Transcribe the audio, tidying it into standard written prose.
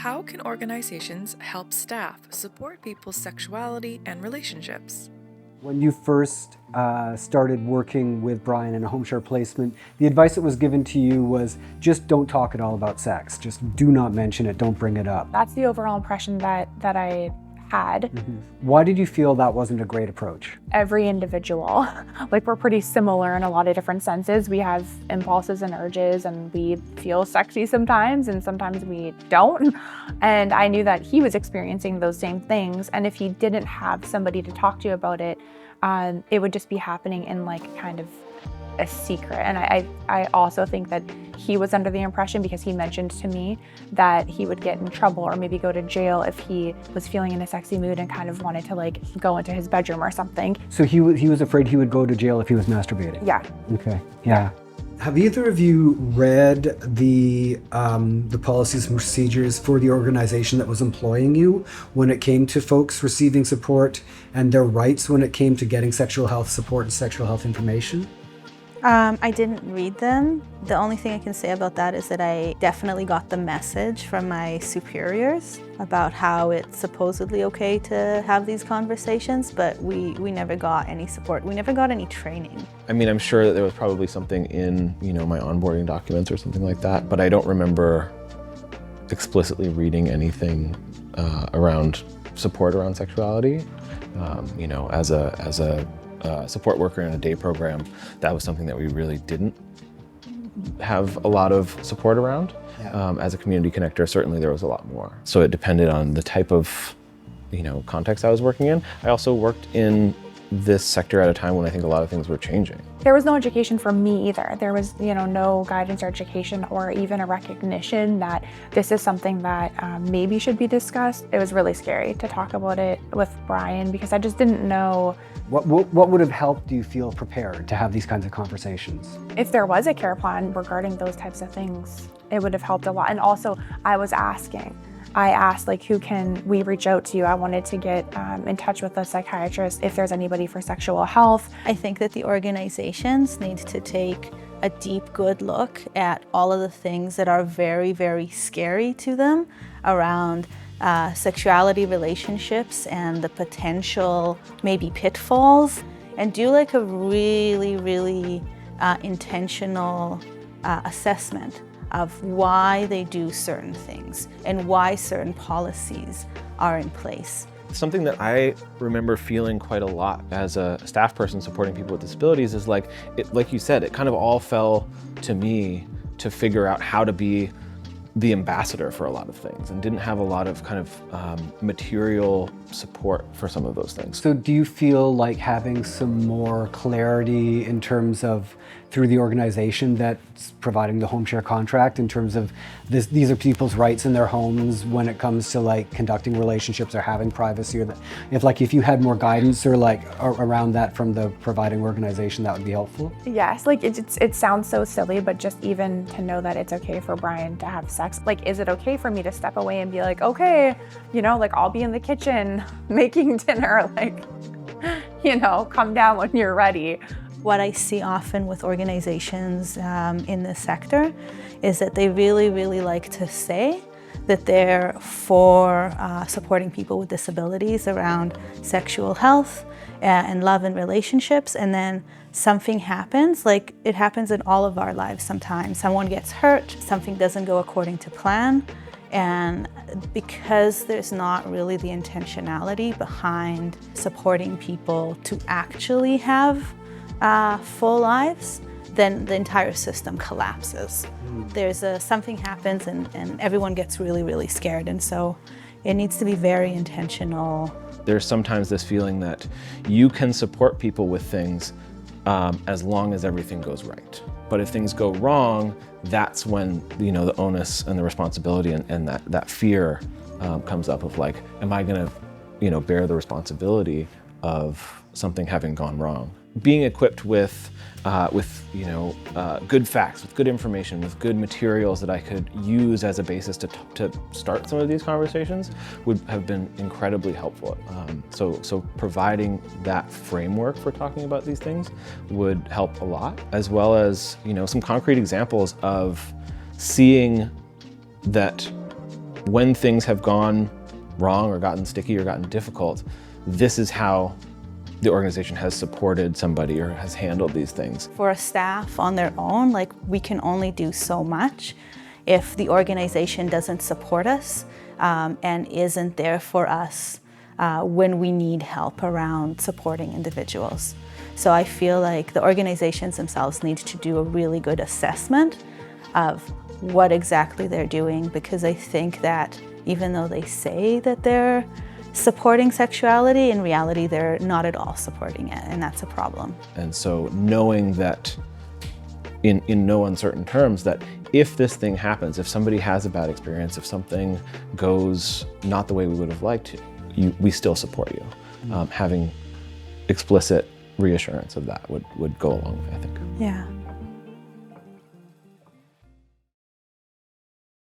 How can organizations help staff support people's sexuality and relationships? When you first started working with Brian in a home share placement, the advice that was given to you was just don't talk at all about sex. Just do not mention it, don't bring it up. That's the overall impression that I had. Mm-hmm. Why did you feel that wasn't a great approach? Every individual, like we're pretty similar in a lot of different senses. We have impulses and urges and we feel sexy sometimes and sometimes we don't. And I knew that he was experiencing those same things. And if he didn't have somebody to talk to about it, it would just be happening in like kind of a secret. And I also think that he was under the impression, because he mentioned to me, that he would get in trouble or maybe go to jail if he was feeling in a sexy mood and kind of wanted to like go into his bedroom or something. So he was afraid he would go to jail if he was masturbating? Yeah. Okay, yeah. Have either of you read the policies and procedures for the organization that was employing you when it came to folks receiving support and their rights when it came to getting sexual health support and sexual health information? I didn't read them. The only thing I can say about that is that I definitely got the message from my superiors about how it's supposedly okay to have these conversations, but we never got any support. We never got any training. I mean, I'm sure that there was probably something in, my onboarding documents or something like that, but I don't remember explicitly reading anything around support around sexuality. As a support worker in a day program, that was something that we really didn't have a lot of support around. Yeah. As a community connector, certainly there was a lot more. So it depended on the type of, context I was working in. I also worked in this sector at a time when I think a lot of things were changing. There was no education for me either. There was, no guidance or education or even a recognition that this is something that maybe should be discussed. It was really scary to talk about it with Brian because I just didn't know. What would have helped you feel prepared to have these kinds of conversations? If there was a care plan regarding those types of things, it would have helped a lot. And also, I asked, who can we reach out to? I wanted to get in touch with a psychiatrist if there's anybody for sexual health. I think that the organizations need to take a deep, good look at all of the things that are very, very scary to them around sexuality, relationships, and the potential maybe pitfalls, and do like a really, really intentional assessment of why they do certain things and why certain policies are in place. Something that I remember feeling quite a lot as a staff person supporting people with disabilities is like you said, it kind of all fell to me to figure out how to be the ambassador for a lot of things and didn't have a lot of kind of material support for some of those things. So do you feel like having some more clarity in terms of through the organization that's providing the home share contract in terms of these are people's rights in their homes when it comes to like conducting relationships or having privacy, or that if you had more guidance or around that from the providing organization, that would be helpful? Yes, it sounds so silly, but just even to know that it's okay for Brian to have sex. Is it okay for me to step away and be like, okay, I'll be in the kitchen making dinner, come down when you're ready. What I see often with organizations in this sector is that they really, really like to say that they're for supporting people with disabilities around sexual health and love and relationships, and then something happens, like it happens in all of our lives sometimes. Someone gets hurt, something doesn't go according to plan, and because there's not really the intentionality behind supporting people to actually have full lives, then the entire system collapses. There's something happens and everyone gets really, really scared, and so it needs to be very intentional. There's sometimes this feeling that you can support people with things as long as everything goes right. But if things go wrong, that's when the onus and the responsibility and that fear comes up of am I gonna bear the responsibility of something having gone wrong? Being equipped with good facts, with good information, with good materials that I could use as a basis to start some of these conversations would have been incredibly helpful. So providing that framework for talking about these things would help a lot, as well as some concrete examples of seeing that when things have gone wrong or gotten sticky or gotten difficult, this is how the organization has supported somebody or has handled these things. For a staff on their own, like, we can only do so much if the organization doesn't support us and isn't there for us when we need help around supporting individuals. So I feel like the organizations themselves need to do a really good assessment of what exactly they're doing, because I think that even though they say that they're supporting sexuality, in reality they're not at all supporting it, and that's a problem. And so knowing that in no uncertain terms that if this thing happens, if somebody has a bad experience, if something goes not the way we would have liked, we still support you. Having explicit reassurance of that would go a long way, I think. Yeah.